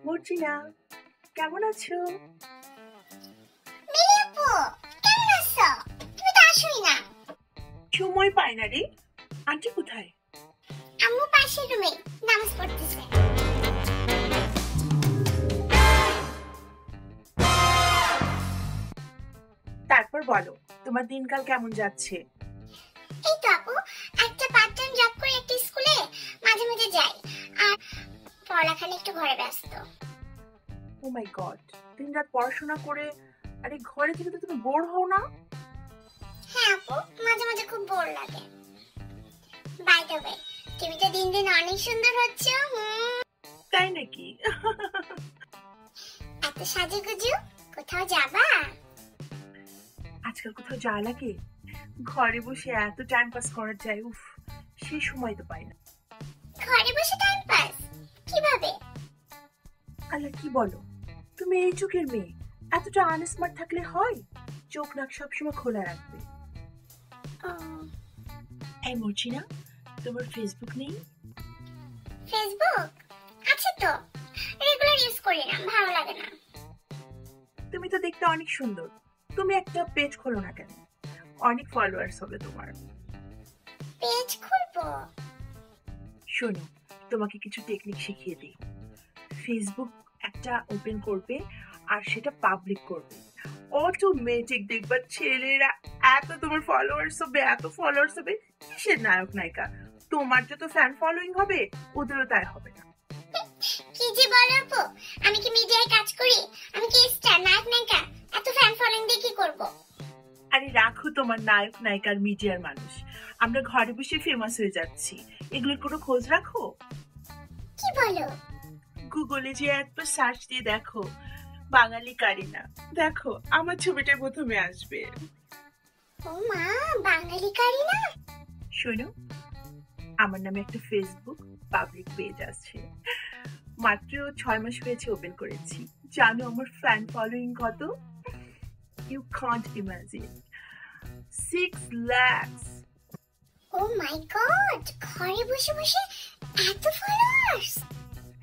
মর্জিনা, কেমন আছো? সময় পাই না রে। আন্টি কোথায়? আম্মু পাশের রুমে নামাজ পড়তেছে। তারপর বলো, তোমার দিনকাল কেমন যাচ্ছে? এই তো আপু, একটা পার্ট টাইম জব করে একটা স্কুলে মাঝে মাঝে যাই, আর পড়ালেখা নিয়ে একটু ঘরে ব্যস্ত। ও মাই গড, দিনরাত পড়াশোনা করে আরে ঘরে থেকে তো তুমি বোর হও না? হ্যাঁ আপু, মাঝে মাঝে খুব বোর লাগে। বাই দ্য ওয়ে, তুমি তো দিন দিন অনেক সুন্দর হচ্ছো। তাই নাকি? এত সাজুগুজু, কোথাও যাবা? আজকাল কোথাও যাওয়া লাগে? ঘরে বসে এত টাইম পাস করা যায়, উফ, সেই সময় তো পাই না। ঘরে বসে টাইম পাস কিভাবে? আল্লাহ, কি বলো তুমি? এই যুগের মেয়ে এতটা আনস্মার্ট থাকলে হয়? চোখ নাক সবসময় খোলা রাখবে। এই মর্জিনা, তোমার ফেসবুক নেই? ফেসবুক আছে তো, রেগুলার ইউজ করি না, ভালো লাগে না। তুমি তো দেখতে অনেক সুন্দর, তুমি একটা পেজ খোলো না কেন? অনেক ফলোয়ার্স হবে তোমার। পেজ খুলবো? শোনো, তোমাকে কিছু টেকনিক শিখিয়ে দিই। ফেসবুক একটা ওপেন করবে আর সেটা পাবলিক করবে, অটোমেটিক দেখবা ছেলেরা এত তোমার ফলোয়ার্স হবে, এত ফলোয়ার্স হবে। কিসের নায়ক নায়িকা? তোমার যত ফ্যান ফলোইং হবে ওদেরও তাই হবে না। কি যে বলো আপু, আমি কি মিডিয়ায় কাজ করি? আমি কি স্টার, নায়ক নায়িকা? এত ফ্যান ফলোইং দিয়ে কি করব? আরে রাখো তোমার নায়ক নায়িকার মিডিয়ার মানুষ, আমরা ঘরে বসে ফেমাস হয়ে যাচ্ছি, এগুলোর কোনো খোঁজ রাখো? কি বলো? গুগলে যে একবার সার্চ দিয়ে দেখো বাঙালি কারিনা, দেখো আমার ছবিটা প্রথমে আসবে। ও মা, বাঙালি কারিনা? শোনো, আমার নামে একটা ফেসবুক পাবলিক পেজ আছে, মাত্র 6 মাস হয়েছে ওপেন করেছি। জানো আমার ফ্যান ফলোইং কত? You can't imagine, 6 lakhs। Oh my god, ঘরে বসে বসে এত ফলোয়ার্স!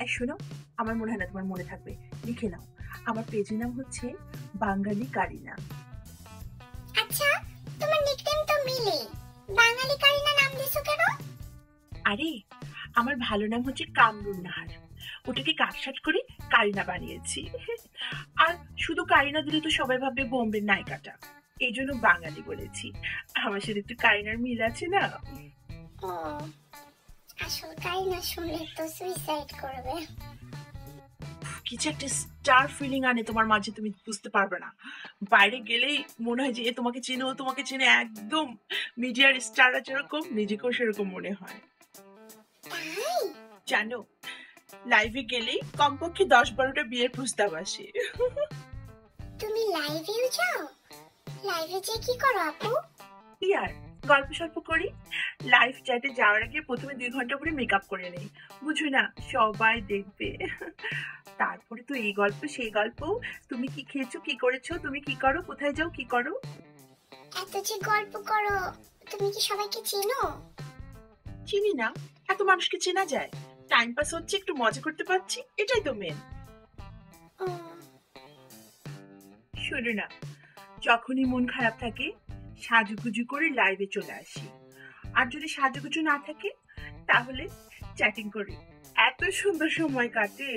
এই শোনো, আমার মনে হয় না তোমার মনে থাকবে, লিখে নাও, আমার পেজের নাম হচ্ছে বাঙালি কারিনা। আচ্ছা, তোমার নিকনেম তো মিলি, বাঙালি কারিনা নাম দিছো কেন? আরে আমার ভালো নাম হচ্ছে কামরুন নাহার, ওটাকে কাটছাট করে কারিনা বানিয়েছি। আর শুধু কারিনা দিলে তো সবাই ভাববে বোম্বের নায়িকাটা, এই জন্য বাঙালি বলেছি। আমার সাথে একটু কারিনার মিল আছে না? ও, আসল কারিনা শুনলে তো সুইসাইড করবে। কিছু একটা স্টার ফিলিং আনে তোমার মাঝে, তুমি বুঝতে পারবে না। বাইরে গেলেই মনে হয় যে এ তোমাকে চেনে, ও তোমাকে চেনে, একদম মিডিয়ার স্টাররা যেরকম নিজেকেও সেরকম মনে হয়। তাই? জানো, লাইভে গেলেই কমপক্ষে 10-12টা বিয়ের প্রস্তাব আসে। তুমি লাইভেও যাও? লাইভে যে কি করো আপু? ইয়ার গল্প সল্প করি। লাইভ চ্যাটে যাওয়ার আগে প্রথমে 2 ঘন্টা করে মেকআপ করে নেই, বুঝো না, সবাই দেখবে। তারপরে তো এই গল্প সেই গল্প, তুমি কি খেয়েছো, কি করেছো, তুমি কি করো, কোথায় যাও, কি করো। এত যে গল্প করো, তুমি কি সবাইকে চিনো? চিনি না, এত মানুষকে চেনা যায়? টাইম পাস হচ্ছে, একটু মজা করতে পারছি, এটাই তো মেন। শোনো না, যখনই মন খারাপ থাকে সাজুগুজু করে লাইভে চলে আসি, আর যদি সাজুগুজু না থাকে তাহলে চ্যাটিং করি, এত সুন্দর সময় কাটে।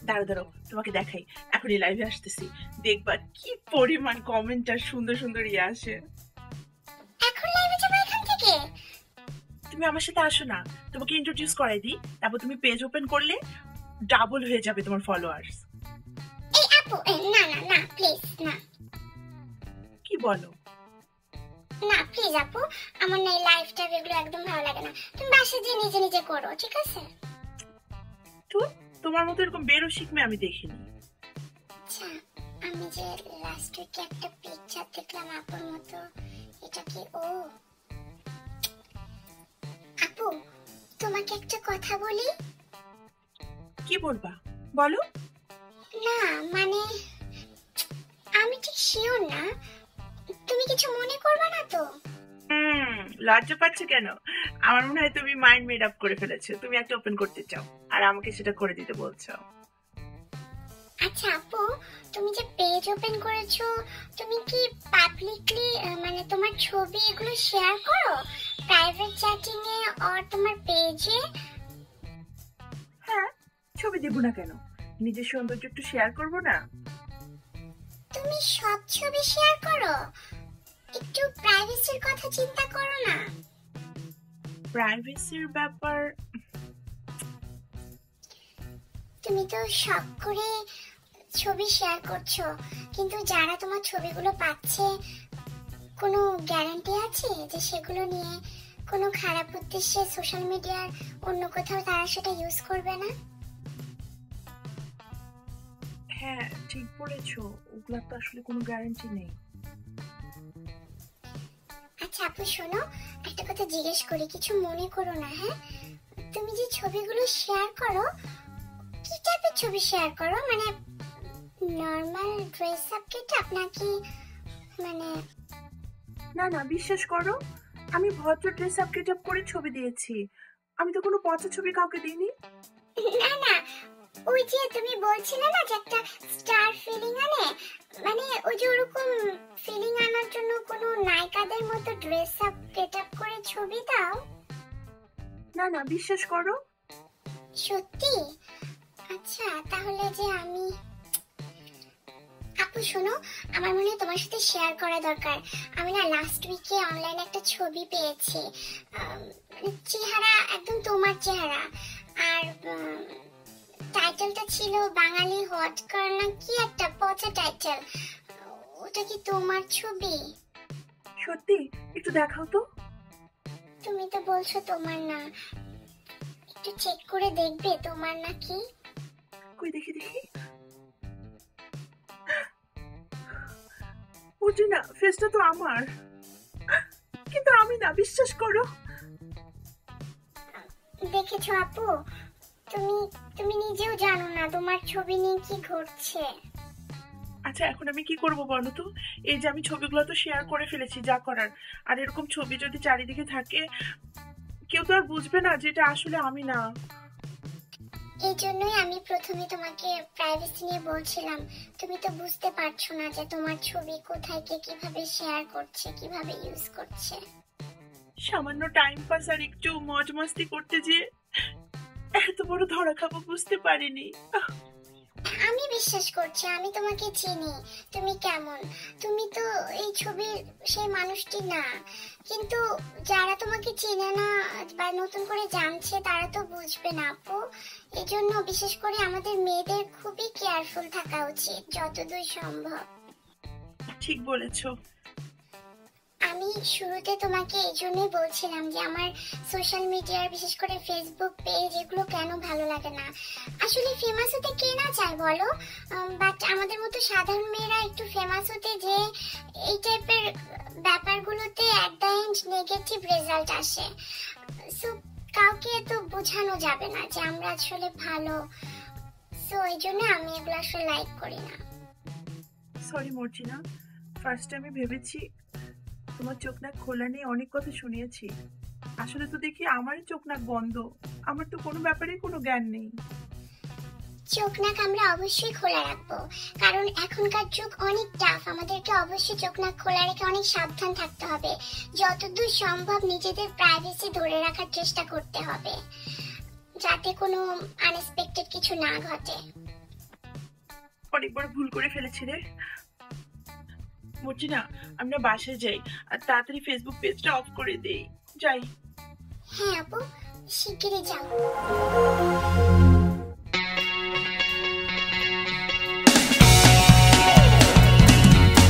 দাঁড়াও দাঁড়াও, তোমাকে দেখাই, এখনই লাইভে আসতেছি, দেখবা কি পরিমাণ কমেন্ট আর সুন্দর সুন্দর ইয়ে আসে। এখন লাইভে যাবে এখান থেকে? তুমি আমার সাথে আসো না, তোমাকে ইন্ট্রোডিউস করাই দিই, তারপর তুমি পেজ ওপেন করলে ডাবল হয়ে যাবে তোমার ফলোয়ার্স। এই আপু, না না না, প্লিজ না। কি বলো? না প্লিজ আপু, আমার না এই লাইফটা এগুলো একদম ভালো লাগে না। তুমি বাসায় যে নিজে নিজে করো, ঠিক আছে? তো তোমার মতো এরকম বেরো শিখবে আমি দেখিনি। আচ্ছা, আমি যে লাস্ট উইকে একটা পিকচার দেখলাম আপুর মতো, এটা কি ও? আপু, তোমাকে একটা কথা বলি। কি বলবা, বলো। না মানে, আমি ঠিক শিওর না, তুমি কিছু মনে করবে না তো? লজ্জা পাচ্ছ কেন? আমার মনে হয় তুমি মাইন্ড মেড আপ করে ফেলেছো, তুমি একটা ওপেন করতে চাও আর আমাকে সেটা করে দিতে বলছো। আচ্ছা আপু, তুমি যে পেজ ওপেন করেছো, তুমি কি পাবলিকলি মানে তোমার ছবি এগুলো শেয়ার করো প্রাইভেট চ্যাটিং এ আর তোমার পেজে? হ্যাঁ, ছবি দেবো না কেন? নিজের সৌন্দর্য একটু শেয়ার করবো না? তুমি সব ছবি শেয়ার করো, একটু প্রাইভেসির কথা চিন্তা করো না? প্রাইভেসির ব্যাপার? তুমি তো শখ করে ছবি শেয়ার করছো, কিন্তু যারা তোমার ছবিগুলো পাচ্ছে কোনো গ্যারান্টি আছে যে সেগুলো নিয়ে কোনো খারাপ উদ্দেশ্যে সোশ্যাল মিডিয়ার অন্য কোথাও তারা সেটা ইউজ করবে না? হ্যাঁ, ঠিক বলেছো, ওগুলার তো আসলে কোনো গ্যারান্টি নেই। আচ্ছা আপু শোনো, একটা কথা জিজ্ঞেস করি, কিছু মনে করো না হ্যাঁ? তুমি যে ছবিগুলো শেয়ার করো, কি টাইপের ছবি শেয়ার করো? মানে নরমাল ড্রেস আপ গেটআপ নাকি মানে? না না, বিশ্বাস করো, আমি ভদ্র ড্রেস আপ গেট আপ করে ছবি দিয়েছি। আমি তো কোনো পচা ছবি কাউকে দিইনি। না না, ওই যে তুমি বলছিলে না যে একটা স্টার ফিলিং আনে, মানে ওই যে ওরকম ফিলিং আনার জন্য কোনো নায়িকাদের মতো ড্রেস আপ গেটআপ করে ছবি দাও? না না, বিশ্বাস করো। সত্যি? আচ্ছা তাহলে যে আমি, আপু শোনো, আমার মনে হয় তোমার সাথে শেয়ার করা দরকার। আমি না লাস্ট উইকে অনলাইনে একটা ছবি পেয়েছি, চেহারা একদম তোমার চেহারা, আর টাইটেলটা ছিল বাঙালি হট গার্ল না কি একটা পচা টাইটেল। ওটা কি তোমার ছবি? সত্যি? একটু দেখাও তো। তুমি তো বলছো তোমার না, একটু চেক করে দেখবে তোমার নাকি? কই দেখি দেখি। বুঝি না, ফেসটা তো আমার, কিন্তু আমি না, বিশ্বাস করো। দেখেছো আপু, তুমি তুমি নিজেও জানো না তোমার ছবি নিয়ে কি ঘটছে। আচ্ছা, এখন আমি কি করব বলো তো? এই যে আমি ছবিগুলো তো শেয়ার করে ফেলেছি, যা করার। আর এরকম ছবি যদি চারিদিকে থাকে, কেউ তো আর বুঝবে না যে এটা আসলে আমি না। এই জন্যই আমি প্রথমে তোমাকে প্রাইভেসি নিয়ে বলছিলাম। তুমি তো বুঝতে পারছো না যে তোমার ছবি কোথায় কে কিভাবে শেয়ার করছে, কিভাবে ইউজ করছে। সামান্য টাইম পাস আর একটু মজ মাস্তি করতে যে এত বড় ধরা খাবো বুঝতে পারিনি। আমি বিশ্বাস করছি, আমি তোমাকে চিনি তুমি কেমন। তুমি তো এই ছবির সেই মানুষটি না, কিন্তু যারা তোমাকে চিনে না বা নতুন করে জানছে তারা তো বুঝবে না আপু। এই জন্য বিশেষ করে আমাদের মেয়েদের খুবই কেয়ারফুল থাকা উচিত যতদূর সম্ভব। ঠিক বলেছো। আমি শুরুতে তোমাকে এই জন্যই বলছিলাম যে আমার সোশ্যাল মিডিয়ার বিশেষ করে ফেসবুক পেজ এগুলো কেন ভালো লাগে না। আসলে ফেমাস হতে কে না চায় বলো, বাট আমাদের মতো সাধারণ মেয়েরা একটু ফেমাস হতে যে এই টাইপের ব্যাপারগুলোতে at the end negative result আসে। সো কাউকে তো বোঝানো যাবে না যে আমরা আসলে ভালো। সো এই জন্য আমি এগুলো আসলে লাইক করি না। সরি মর্জিনা, ফার্স্ট আমি ভেবেছি তোমার চোখ নাক খোলা নিয়ে অনেক কথা শুনিয়েছি। আসলে তো দেখি আমারই চোখ নাক বন্ধ, আমার তো কোনো ব্যাপারে কোনো জ্ঞান নেই। চোখ নাক আমরা অবশ্যই খোলা রাখবো, কারণ এখনকার যুগ অনেক টাফ। আমাদেরকে অবশ্যই চোখ নাক খোলা রেখে অনেক সাবধান থাকতে হবে। যতদূর সম্ভব নিজেদের প্রাইভেসি ধরে রাখার চেষ্টা করতে হবে, যাতে কোনো আনএক্সপেক্টেড কিছু না ঘটে। অনেক বড় ভুল করে ফেলেছি রে মর্জিনা। আমরা বাসায় যাই আর তাড়াতাড়ি ফেসবুক পেজটা অফ করে দেই। যাই। হ্যাঁ আপু, শিগগিরই যাও।